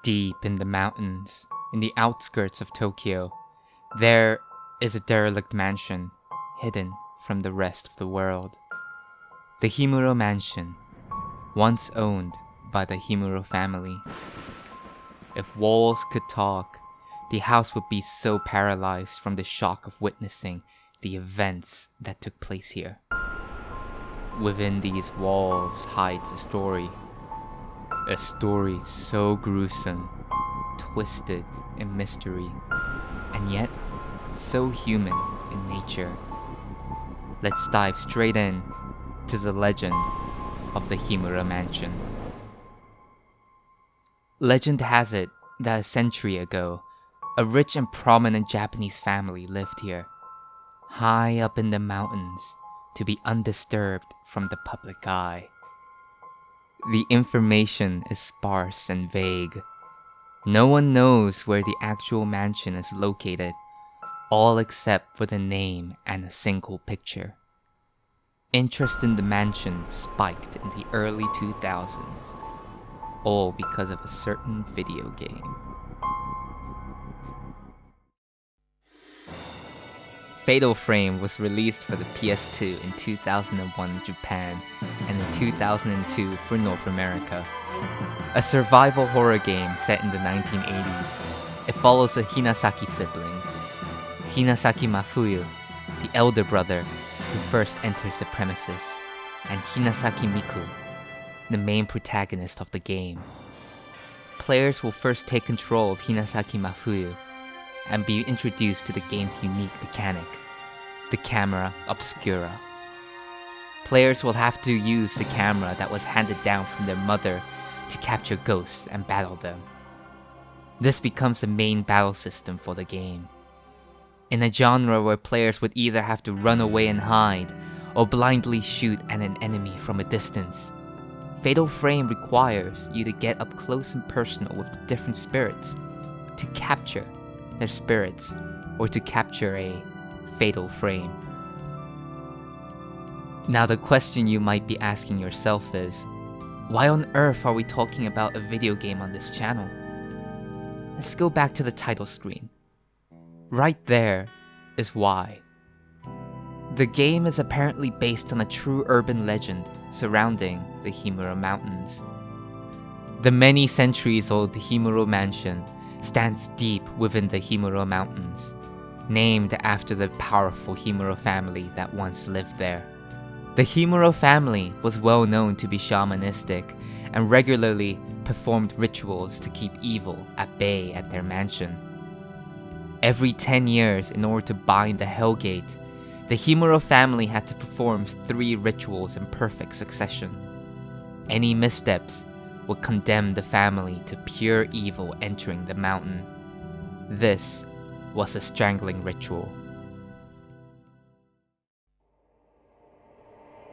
Deep in the mountains, in the outskirts of Tokyo, there is a derelict mansion hidden from the rest of the world. The Himuro mansion, once owned by the Himuro family. If walls could talk, the house would be so paralyzed from the shock of witnessing the events that took place here. Within these walls hides a story so gruesome, twisted in mystery, and yet so human in nature. Let's dive straight in to the legend of the Himuro mansion. Legend has it that a century ago, a rich and prominent Japanese family lived here, high up in the mountains, to be undisturbed from the public eye. The information is sparse and vague. No one knows where the actual mansion is located, all except for the name and a single picture. Interest in the mansion spiked in the early 2000s, all because of a certain video game. Fatal Frame was released for the PS2 in 2001 in Japan and in 2002 for North America. A survival horror game set in the 1980s, it follows the Hinasaki siblings. Hinasaki Mafuyu, the elder brother who first enters the premises, and Hinasaki Miku, the main protagonist of the game. Players will first take control of Hinasaki Mafuyu and be introduced to the game's unique mechanic, the camera obscura. Players will have to use the camera that was handed down from their mother to capture ghosts and battle them. This becomes the main battle system for the game. In a genre where players would either have to run away and hide, or blindly shoot at an enemy from a distance, Fatal Frame requires you to get up close and personal with the different spirits, to capture their spirits, or to capture a fatal frame. Now the question you might be asking yourself is, why on earth are we talking about a video game on this channel? Let's go back to the title screen. Right there is why. The game is apparently based on a true urban legend surrounding the Himuro Mountains. The many centuries-old Himuro mansion stands deep within the Himuro Mountains, named after the powerful Himuro family that once lived there. The Himuro family was well known to be shamanistic and regularly performed rituals to keep evil at bay at their mansion. Every 10 years, in order to bind the Hellgate, the Himuro family had to perform 3 rituals in perfect succession. Any missteps would condemn the family to pure evil entering the mountain. This was the strangling ritual.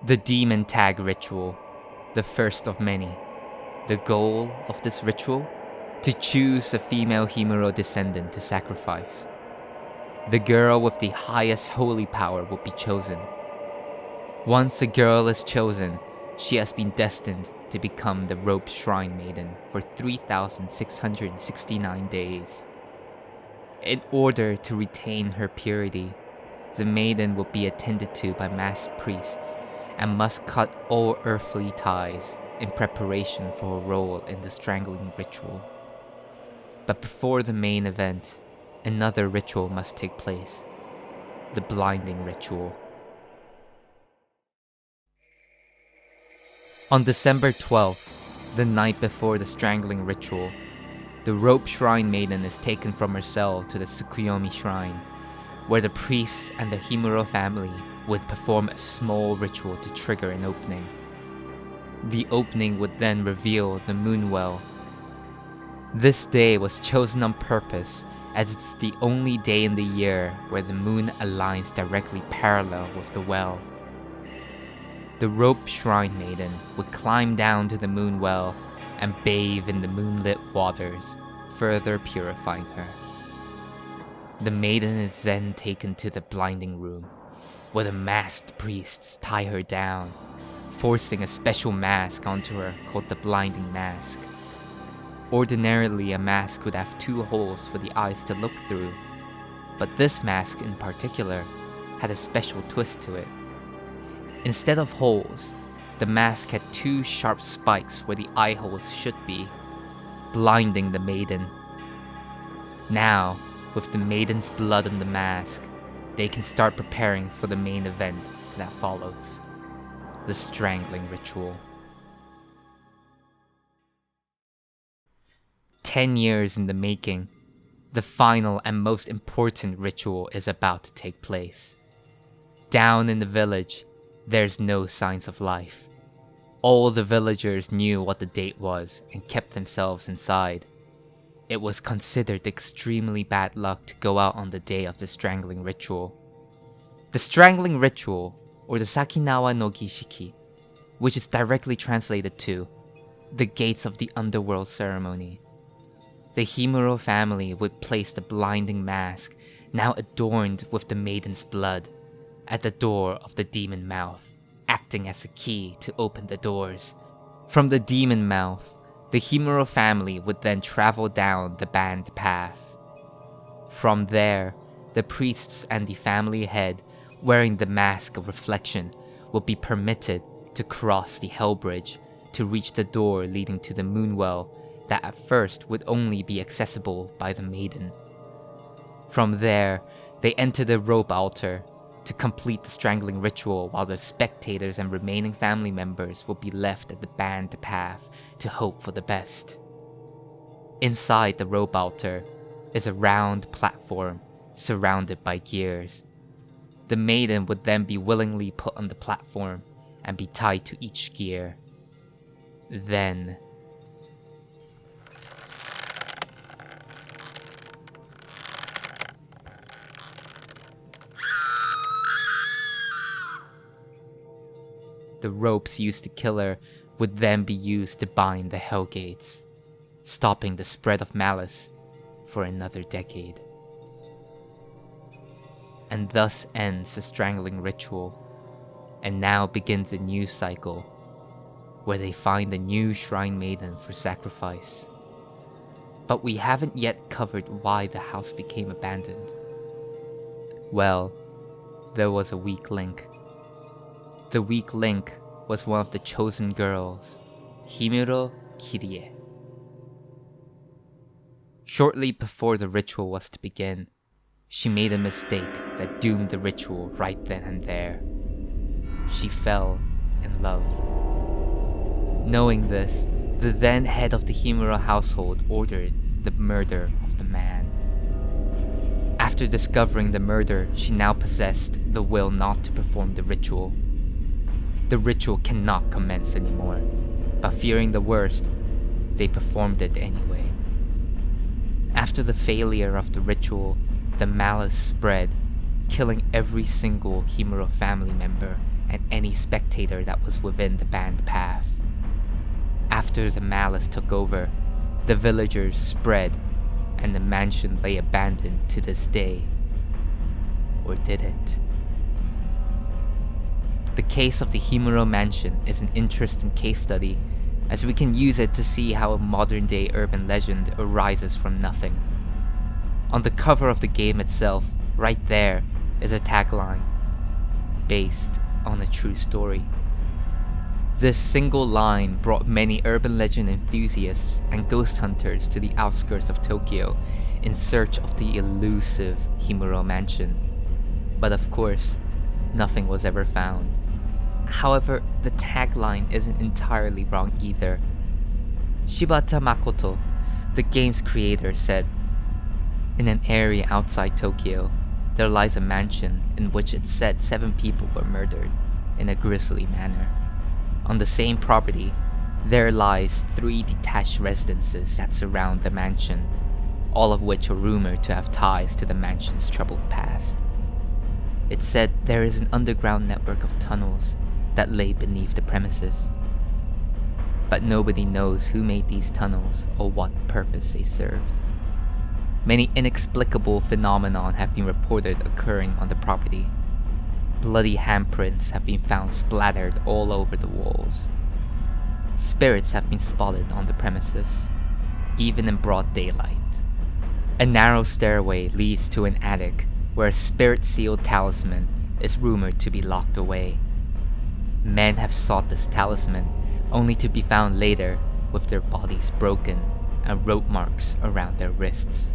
The demon tag ritual, the first of many. The goal of this ritual? To choose a female Himuro descendant to sacrifice. The girl with the highest holy power will be chosen. Once a girl is chosen, she has been destined to become the Rope Shrine Maiden for 3,669 days. In order to retain her purity, the maiden will be attended to by masked priests and must cut all earthly ties in preparation for a role in the strangling ritual. But before the main event, another ritual must take place, the blinding ritual. On December 12th, the night before the strangling ritual, the Rope Shrine Maiden is taken from her cell to the Tsukuyomi Shrine, where the priests and the Himuro family would perform a small ritual to trigger an opening. The opening would then reveal the moon well. This day was chosen on purpose as it's the only day in the year where the moon aligns directly parallel with the well. The Rope Shrine Maiden would climb down to the moon well and bathe in the moonlit waters, further purifying her. The maiden is then taken to the blinding room, where the masked priests tie her down, forcing a special mask onto her called the blinding mask. Ordinarily, a mask would have 2 holes for the eyes to look through, but this mask in particular had a special twist to it. Instead of holes, the mask had 2 sharp spikes where the eye holes should be, blinding the maiden. Now, with the maiden's blood on the mask, they can start preparing for the main event that follows, the strangling ritual. 10 years in the making, the final and most important ritual is about to take place. Down in the village, there's no signs of life. All the villagers knew what the date was and kept themselves inside. It was considered extremely bad luck to go out on the day of the strangling ritual. The strangling ritual, or the Sakinawa no Gishiki, which is directly translated to the gates of the underworld ceremony. The Himuro family would place the blinding mask, now adorned with the maiden's blood, at the door of the demon mouth, acting as a key to open the doors. From the demon mouth, the Himuro family would then travel down the banned path. From there, the priests and the family head, wearing the mask of reflection, would be permitted to cross the Hell Bridge to reach the door leading to the Moonwell that at first would only be accessible by the maiden. From there, they enter the rope altar to complete the strangling ritual, while the spectators and remaining family members will be left at the banned path to hope for the best. Inside the rope altar is a round platform surrounded by gears. The maiden would then be willingly put on the platform and be tied to each gear. Then, the ropes used to kill her would then be used to bind the Hell Gates, stopping the spread of malice for another decade. And thus ends the strangling ritual, and now begins a new cycle, where they find a new shrine maiden for sacrifice. But we haven't yet covered why the house became abandoned. Well, there was a weak link. The weak link was one of the chosen girls, Himuro Kirie. Shortly before the ritual was to begin, she made a mistake that doomed the ritual right then and there. She fell in love. Knowing this, the then head of the Himuro household ordered the murder of the man. After discovering the murder, she now possessed the will not to perform the ritual. The ritual cannot commence anymore, but fearing the worst, they performed it anyway. After the failure of the ritual, the malice spread, killing every single Himuro family member and any spectator that was within the banned path. After the malice took over, the villagers spread, and the mansion lay abandoned to this day. Or did it? The case of the Himuro mansion is an interesting case study, as we can use it to see how a modern-day urban legend arises from nothing. On the cover of the game itself, right there, is a tagline, based on a true story. This single line brought many urban legend enthusiasts and ghost hunters to the outskirts of Tokyo in search of the elusive Himuro mansion. But of course, nothing was ever found. However, the tagline isn't entirely wrong either. Shibata Makoto, the game's creator, said, "In an area outside Tokyo, there lies a mansion in which it's said 7 people were murdered in a grisly manner. On the same property, there lies 3 detached residences that surround the mansion, all of which are rumored to have ties to the mansion's troubled past. It's said there is an underground network of tunnels that lay beneath the premises. But nobody knows who made these tunnels or what purpose they served. Many inexplicable phenomena have been reported occurring on the property. Bloody handprints have been found splattered all over the walls. Spirits have been spotted on the premises. even in broad daylight. A narrow stairway leads to an attic where a spirit-sealed talisman is rumored to be locked away. Men have sought this talisman only to be found later with their bodies broken and rope marks around their wrists.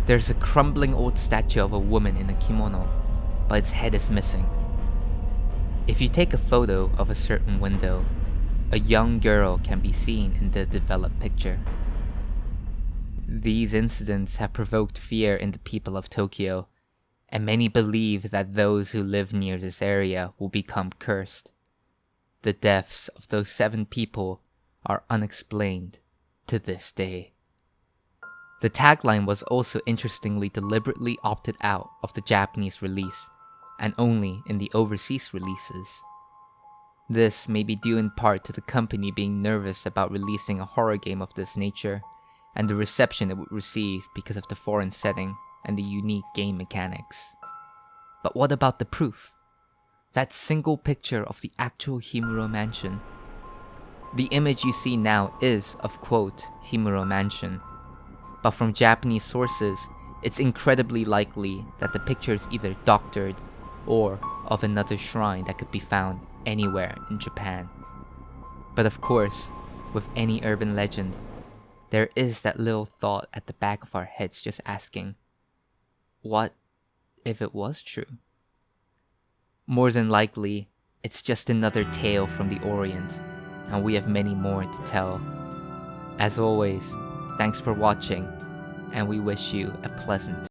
There's a crumbling old statue of a woman in a kimono, but its head is missing. If you take a photo of a certain window, a young girl can be seen in the developed picture. These incidents have provoked fear in the people of Tokyo, and many believe that those who live near this area will become cursed. The deaths of those 7 people are unexplained to this day. The tagline was also interestingly deliberately opted out of the Japanese release, and only in the overseas releases. This may be due in part to the company being nervous about releasing a horror game of this nature, and the reception it would receive because of the foreign setting and the unique game mechanics. But what about the proof? That single picture of the actual Himuro mansion. The image you see now is, of quote, Himuro mansion, but from Japanese sources, it's incredibly likely that the picture is either doctored or of another shrine that could be found anywhere in Japan. But of course, with any urban legend, there is that little thought at the back of our heads just asking, what if it was true? More than likely, it's just another tale from the Orient, and we have many more to tell. As always, thanks for watching, and we wish you a pleasant